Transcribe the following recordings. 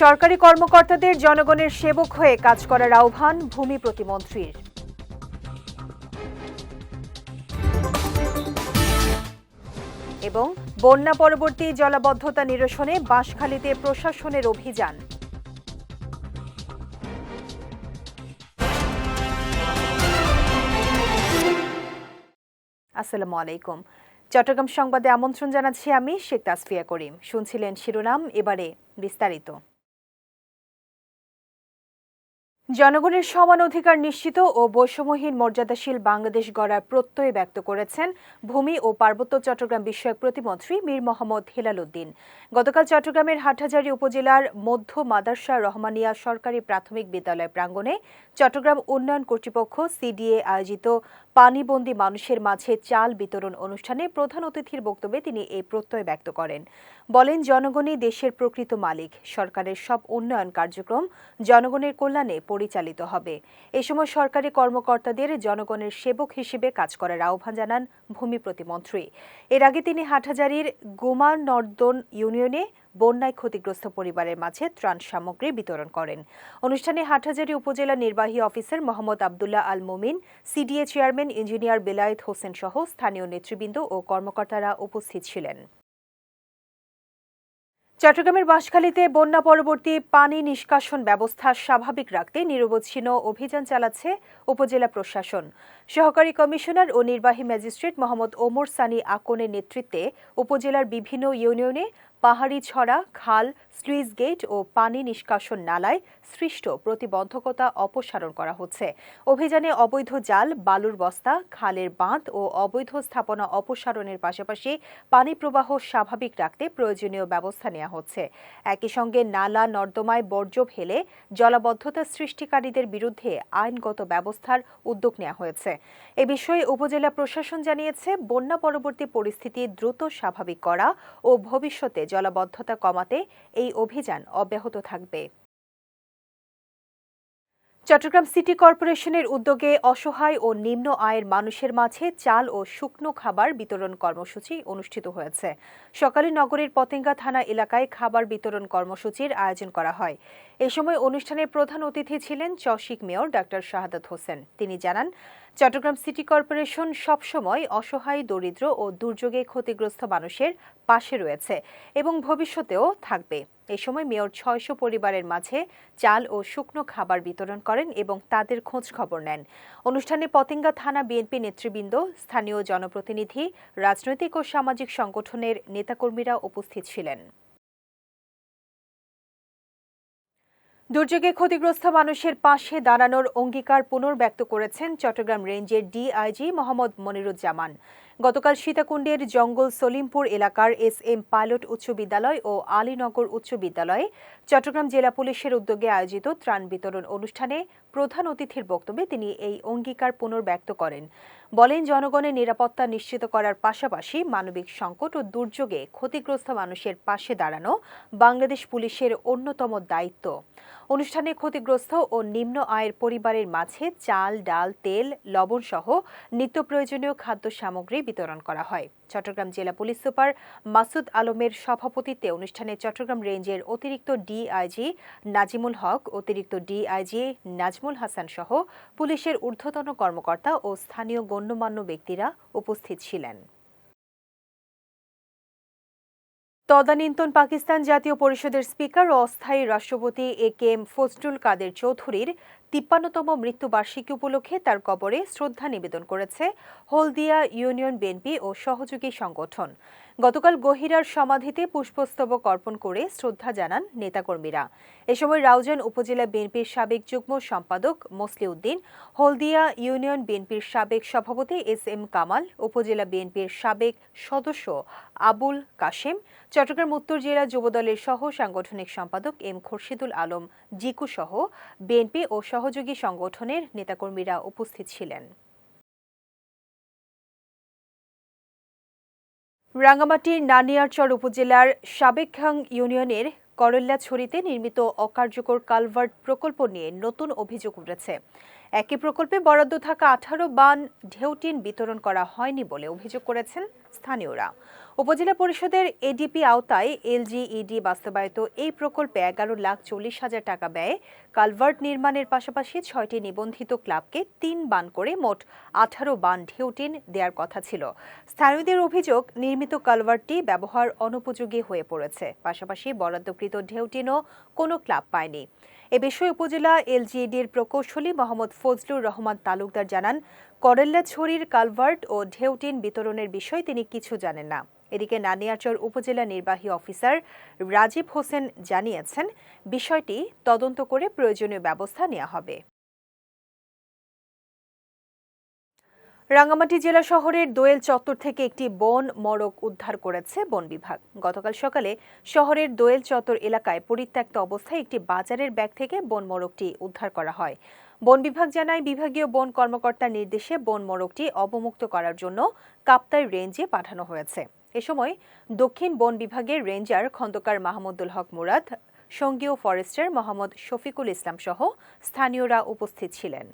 সরকারি কর্মকর্তাদের জনগণের সেবক হয়ে কাজ করার আহ্বান ভূমি প্রতিমন্ত্রীর। এবং বন্যা পরবর্তী জলাবদ্ধতা নিরসনে বাঁশখালীতে প্রশাসনের অভিযান। আসসালামু আলাইকুম। চট্টগ্রাম সংবাদে আমন্ত্রণ জানাচ্ছি আমি শেখ তাসফিয়া করিম। শুনছিলেন শিরোনাম, এবারে বিস্তারিত। জনগণের সমান অধিকার নিশ্চিত ও বৈষম্যহীন মর্যাদাশীল বাংলাদেশ গড়ার প্রত্যয় ব্যক্ত করেছেন ভূমি ও পার্বত্য চট্টগ্রাম বিষয়ক প্রতিমন্ত্রী মীর মোহাম্মদ হেলাল উদ্দিন। গতকাল চট্টগ্রামের হাটহাজারী উপজেলার মধ্য মাদার্শা রহমানিয়া সরকারি প্রাথমিক বিদ্যালয় প্রাঙ্গণে চট্টগ্রাম উন্নয়ন কর্তৃপক্ষ সিডিএ আয়োজিত পানিবন্দী মানুষের মাঝে চাল বিতরণ অনুষ্ঠানে প্রধান অতিথির বক্তব্যে তিনি এই প্রত্যয় ব্যক্ত করেন। বলেন, জনগণই দেশের প্রকৃত মালিক। সরকারের সব উন্নয়ন কার্যক্রম জনগণের কল্যাণে পরিচালিত হবে। এ সময় সরকারি কর্মকর্তাদের জনগণের সেবক হিসেবে কাজ করার আহ্বান জানান ভূমি প্রতিমন্ত্রী। এর আগে তিনি হাটহাজারীর গুমারনর্দন ইউনিয়নে বন্যায় ক্ষতিগ্রস্ত পরিবারের মাঝে ত্রাণ সামগ্রী বিতরণ করেন। অনুষ্ঠানে হাটহাজারী উপজেলা নির্বাহী অফিসার মোহাম্মদ আবদুল্লাহ আল মুমিন, CDA chairman engineer Belayet Hossain সহ স্থানীয় নেতৃবৃন্দ ও কর্মকর্তারা উপস্থিত ছিলেন। চট্টগ্রামের বাঁশখালীতে বন্যা পরবর্তী পানি নিষ্কাশন ব্যবস্থা স্বাভাবিক রাখতে নিরবচ্ছিন্ন অভিযান চালাচ্ছে উপজেলা প্রশাসন। সহকারী কমিশনার ও নির্বাহী ম্যাজিস্ট্রেট মোহাম্মদ ওমর সানি আকনের নেতৃত্বে উপজেলার বিভিন্ন ইউনিয়নে পাহাড়ি ছড়া, খাল, স্লুইস গেট ও পানি নিষ্কাশন নালায় সৃষ্ট প্রতিবন্ধকতা অপসারণ করা হচ্ছে। অভিযানে অবৈধ জাল, বালুর বস্তা, খালের বাঁধ ও অবৈধ স্থাপনা অপসারণের পাশাপাশি পানি প্রবাহ স্বাভাবিক রাখতে প্রয়োজনীয় ব্যবস্থা নেওয়া হচ্ছে। একই সঙ্গে নালা নর্দমায় বর্জ্য ফেলে জলাবদ্ধতা সৃষ্টিকারীদের বিরুদ্ধে আইনগত ব্যবস্থার উদ্যোগ নেওয়া হয়েছে। এ বিষয়ে উপজেলা প্রশাসন জানিয়েছে, বন্যা পরবর্তী পরিস্থিতি দ্রুত স্বাভাবিক করা ও ভবিষ্যতে জলাবদ্ধতা কমাতে এই অভিযান অব্যাহত থাকবে। চট্টগ্রাম সিটি কর্পোরেশনের উদ্যোগে অসহায় ও নিম্ন আয়ের মানুষের মাঝে চাল ও শুকনো খাবার বিতরণ কর্মসূচি অনুষ্ঠিত হয়েছে। সকালে নগরীর পতেঙ্গা থানা এলাকায় খাবার বিতরণ কর্মসূচির আয়োজন করা হয়। এ সময় অনুষ্ঠানের প্রধান অতিথি ছিলেন চসিক মেয়র ডাক্তার শাহাদাত হোসেন। তিনি জানান, চট্টগ্রাম সিটি কর্পোরেশন সবসময় অসহায়, দরিদ্র ও দুর্যোগে ক্ষতিগ্রস্ত মানুষের পাশে রয়েছে এবং ভবিষ্যতেও থাকবে। এ সময় মেয়র ৬০০ পরিবারের মাঝে চাল ও শুকনো খাবার বিতরণ করেন এবং তাদের খোঁজ খবর নেন। অনুষ্ঠানে পতেঙ্গা থানা বিএনপি নেতৃবৃন্দ, স্থানীয় জনপ্রতিনিধি, রাজনৈতিক ও সামাজিক সংগঠনের নেতাকর্মীরা উপস্থিত ছিলেন। দুর্যোগে ক্ষতিগ্রস্ত মানুষের পাশে দাঁড়ানোর অঙ্গীকার পুনর্ব্যক্ত করেছেন চট্টগ্রাম রেঞ্জের ডিআইজি মোহাম্মদ মনিরুজ্জামান। গতকাল সীতাকুণ্ডের জঙ্গল সলিমপুর এলাকার এসএম পাইলট উচ্চ বিদ্যালয় ও আলীনগর উচ্চ বিদ্যালয়ে চট্টগ্রাম জেলা পুলিশের উদ্যোগে আয়োজিত ত্রাণ বিতরণ অনুষ্ঠানে প্রধান অতিথির বক্তব্যে তিনি এই অঙ্গীকার পুনর্ব্যক্ত করেন। বলেন, জনগণের নিরাপত্তা নিশ্চিত করার পাশাপাশি মানবিক সংকট ও দুর্যোগে ক্ষতিগ্রস্ত মানুষের পাশে দাঁড়ানো বাংলাদেশ পুলিশের অন্যতম দায়িত্ব। অনুষ্ঠানে ক্ষতিগ্রস্ত ও নিম্ন আয়ের পরিবারের মাঝে চাল, ডাল, তেল, লবণ সহ নিত্য প্রয়োজনীয় খাদ্য সামগ্রী বিতরণ করা হয়। চট্টগ্রাম জেলা পুলিশ সুপার মাসুদ আলমের সভাপতিত্বে অনুষ্ঠানে চট্টগ্রাম রেঞ্জের অতিরিক্ত ডিআইজি নাজিমুল হক, অতিরিক্ত ডিআইজি নাজমুল হাসান সহ পুলিশের ঊর্ধ্বতন কর্মকর্তা ও স্থানীয় গণ্যমান্য ব্যক্তিরা উপস্থিত ছিলেন। তদানীন্তন পাকিস্তান জাতীয় পরিষদের স্পিকার ও অস্থায়ী রাষ্ট্রপতি এ.কে.এম. ফজলুল কাদের চৌধুরীর ৫৩তম মৃত্যুবার্ষিকী উপলক্ষে তার কবরে শ্রদ্ধা নিবেদন করেছে হলদিয়া ইউনিয়ন বিএনপি ও সহযোগী সংগঠন। গতকাল গহিরার সমাধিতে পুষ্পস্তবক অর্পণ করে শ্রদ্ধা জানান নেতাকর্মীরা। এ সময় রাউজান উপজেলা বিএনপির সাবেক যুগ্ম সম্পাদক মসলিউদ্দিন, হলদিয়া ইউনিয়ন বিএনপির সাবেক সভাপতি এস.এম. কামাল, উপজেলা বিএনপির সাবেক সদস্য আবুল কাশেম, চট্টগ্রাম উত্তর জেলা যুবদলের সহ সাংগঠনিক সম্পাদক এম খোরশেদুল আলম জিকু সহ বিএনপি ও সহযোগী সংগঠনের নেতাকর্মীরা উপস্থিত ছিলেন। রাঙ্গামাটির নানিয়ারচর উপজেলার সাবেকখাং ইউনিয়নের করল্লাছড়িতে নির্মিত অকার্যকর কালভার্ট প্রকল্প নিয়ে নতুন অভিযোগ উঠেছে। একই প্রকল্পে বরাদ্দ থাকা ১৮ বান ঢেউটিন বিতরণ করা হয়নি বলে অভিযোগ করেছেন স্থানীয়রা। উপজেলা পরিষদের এডিপি আওতায় এলজিইডি বাস্তবায়িত এই প্রকল্পে 11,40,000 টাকা ব্যয়ে কালভার্ট নির্মাণের পাশাপাশি 6টি নিবন্ধিত ক্লাবকে 3 বান করে মোট 18 বান ঢেউটিন দেওয়ার কথা ছিল। স্থানীয়দের অভিযোগ, নির্মিত কালভার্টটি ব্যবহার অনুপযোগী হয়ে পড়েছে। পাশাপাশি বরাদ্দকৃত ঢেউটিনও কোনো ক্লাব পায়নি। এ বিষয়ে উপজেলা এলজিইডির প্রকৌশলী মোহাম্মদ ফজলুর রহমান তালুকদার জানান, করেল্লাছড়ির কালভার্ট ও ঢেউটিন বিতরণের বিষয়ে তিনি কিছু জানেন না। এদিকে নানিয়ারচর উপজেলা নির্বাহী অফিসার রাজীব হোসেন জানিয়েছেন, বিষয়টি তদন্ত করে প্রয়োজনীয় ব্যবস্থা নেওয়া হবে। রাঙ্গামাটি জেলা শহরের দোয়েল চত্বর থেকে একটি বন মড়ক উদ্ধার করেছে বন বিভাগ। গতকাল সকালে শহরের দোয়েল চত্বর এলাকায় পরিত্যক্ত অবস্থায় একটি বাজারের ব্যাগ থেকে বন মড়কটি উদ্ধার করা হয়। বন বিভাগ জানায়, বিভাগীয় বন কর্মকর্তার নির্দেশে বন মড়কটি অবমুক্ত করার জন্য কাপ্তাই রেঞ্জে পাঠানো হয়েছে। এ সময় দক্ষিণ বন বিভাগের রেঞ্জার খন্দকার মাহমুদুল হক মুরাদ, সঙ্গীয় ফরেস্টার মোহাম্মদ শফিকুল ইসলাম সহ স্থানীয়রা উপস্থিত ছিলেন।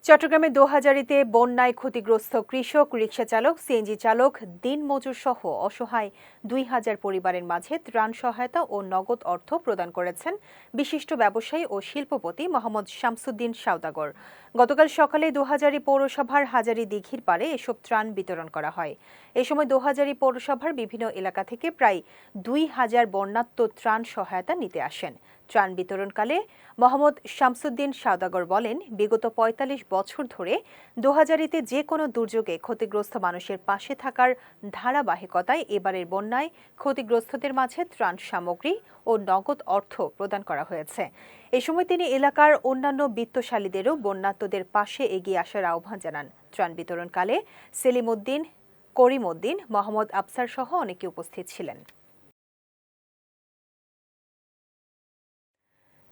চট্টগ্রামে দোহাজারীতে বন্যায় ক্ষতিগ্রস্ত কৃষক, রিকশা চালক, সিএনজি চালক, দিনমজুর সহ অসহায় 2,000 পরিবারের মাঝে ত্রাণ সহায়তা ও নগদ অর্থ প্রদান করেছেন বিশিষ্ট ব্যবসায়ী ও শিল্পপতি মোহাম্মদ শামসুদ্দিন সওদাগর। গতকাল সকালে দোহাজারী পৌরসভার হাজারী দিঘির পাড়ে এসব ত্রাণ বিতরণ করা হয়। এ সময় দোহাজারী পৌরসভার বিভিন্ন এলাকা থেকে প্রায় 2,000 বন্যাত্ম ত্রাণ সহায়তা নিতে আসেন। ত্রাণ বিতরণকালে মোহাম্মদ শামসুদ্দিন সওদাগর বলেন, বিগত 45 বছর ধরে দোহাজারীতে যে কোনো দুর্যোগে ক্ষতিগ্রস্ত মানুষের পাশে থাকার ধারাবাহিকতায় এবারের বন্যায় ক্ষতিগ্রস্তদের মাঝে ত্রাণ সামগ্রী ও নগদ অর্থ প্রদান করা হয়েছে। এ সময় তিনি এলাকার অন্যান্য বিত্তশালীদেরও বন্যাত্মদের পাশে এগিয়ে আসার আহ্বান জানান। ত্রাণ বিতরণকালে সেলিম উদ্দিন, করিম উদ্দিন, মোহাম্মদ আফসার সহ অনেকে উপস্থিত ছিলেন।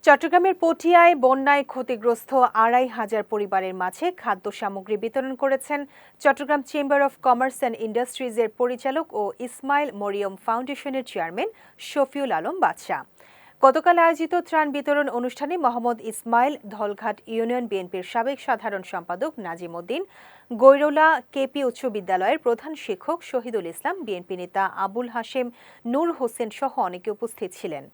চট্টগ্রামের পটিয়ায় বন্যায় ক্ষতিগ্রস্ত 2,500 পরিবারের মাঝে খাদ্য সামগ্রী বিতরণ করেছেন Chittagong chamber of commerce and ইন্ডাস্ট্রিজের পরিচালক ও ইসমাইল মরিয়ম ফাউন্ডেশনের চেয়ারম্যান শফিউল আলম বাদশা। গতকাল আয়োজিত ত্রাণ বিতরণ অনুষ্ঠানে মোহাম্মদ ইসমাইল, ধলঘাট ইউনিয়ন বিএনপির সাবেক সাধারণ সম্পাদক নাজিম উদ্দিন, গৈরোলা কেপি উচ্চ বিদ্যালয়ের প্রধান শিক্ষক শহীদুল ইসলাম, বিএনপি নেতা আবুল হাশেম নূর হোসেন সহ অনেকে উপস্থিত ছিলেন।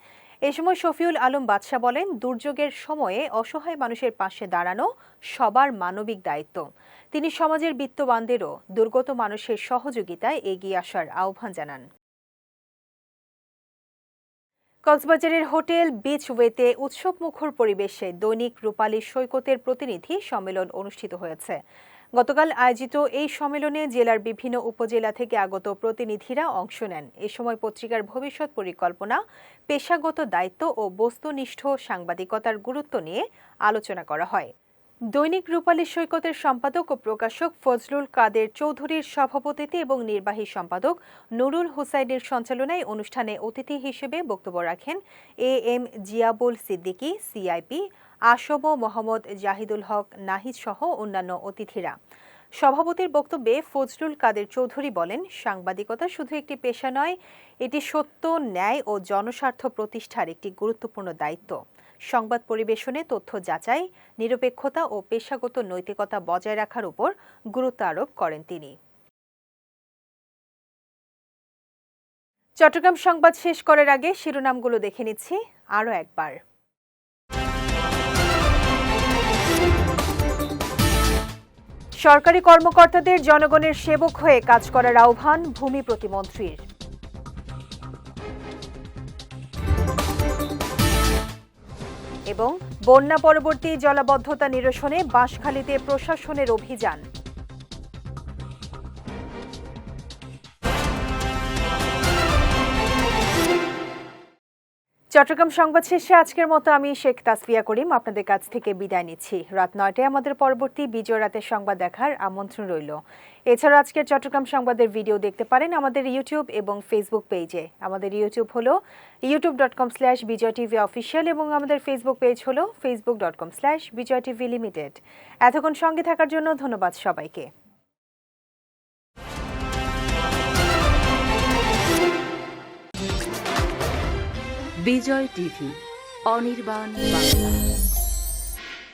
এ সময় শফিউল আলম বাদশা বলেন, দুর্যোগের সময়ে অসহায় মানুষের পাশে দাঁড়ানো সবার মানবিক দায়িত্ব। তিনি সমাজের বিত্তবানদেরও দুর্গত মানুষের সহযোগিতায় এগিয়ে আসার আহ্বান জানান। কক্সবাজারের হোটেল বিচ ওয়েতে উৎসবমুখর পরিবেশে দৈনিক রূপালী সৈকতের প্রতিনিধি সম্মেলন অনুষ্ঠিত হয়েছে। গতকাল আয়োজিত এই সম্মেলনে জেলার বিভিন্ন উপজেলা থেকে আগত প্রতিনিধিরা অংশ নেন। এ সময় পত্রিকার ভবিষ্যৎ পরিকল্পনা, পেশাগত দায়িত্ব ও বস্তুনিষ্ঠ সাংবাদিকতার গুরুত্ব নিয়ে আলোচনা করা হয়। দৈনিক রূপালী সৈকতের সম্পাদক ও প্রকাশক ফজলুল কাদের চৌধুরীর সভাপতিত্বে এবং নির্বাহী সম্পাদক নুরুল হুসাইনের সঞ্চালনায় অনুষ্ঠানে অতিথি হিসেবে বক্তব্য রাখেন এএম জিয়াবুল সিদ্দিকী, সিআইপি, আসম মোহাম্মদ জাহিদুল হক নাহিদ সহ অন্যান্য অতিথিরা। সভাপতির বক্তব্যে ফজলুল কাদের চৌধুরী বলেন, সাংবাদিকতা শুধু একটি পেশা নয়, এটি সত্য, ন্যায় ও জনস্বার্থ প্রতিষ্ঠার একটি গুরুত্বপূর্ণ দায়িত্ব। সংবাদ পরিবেশনে তথ্য যাচাই, নিরপেক্ষতা ও পেশাগত নৈতিকতা বজায় রাখার উপর গুরুত্ব আরোপ করেন তিনি। চট্টগ্রাম সংবাদ শেষ করার আগে শিরোনামগুলো দেখে নিচ্ছি আরও একবার। সরকারি কর্মকর্তাদের জনগণের সেবক হয়ে কাজ করার আহ্বান ভূমি প্রতিমন্ত্রীর। এবং বন্যা পরবর্তী জলাবদ্ধতা নিরসনে বাঁশখালীতে প্রশাসনের অভিযান। চট্টগ্রাম সংবাদ শেষে আজকের মতো আমি শেখ তাসফিয়া করিম আপনাদের কাছ থেকে বিদায় নিচ্ছি। রাত 9টায় আমাদের পরবর্তী বিজয় রাতের সংবাদ দেখার আমন্ত্রণ রইল। এছাড়া আজকের চট্টগ্রাম সংবাদের ভিডিও দেখতে পারেন আমাদের ইউটিউব এবং ফেসবুক পেজে। আমাদের ইউটিউব হলো youtube.com/BJTVOfficial এবং আমাদের ফেসবুক পেজ হলো facebook.com/BJTVLimited। এতক্ষণ সঙ্গে থাকার জন্য ধন্যবাদ সবাইকে। বিজয় টিভি, অনির্বাণ বাংলা।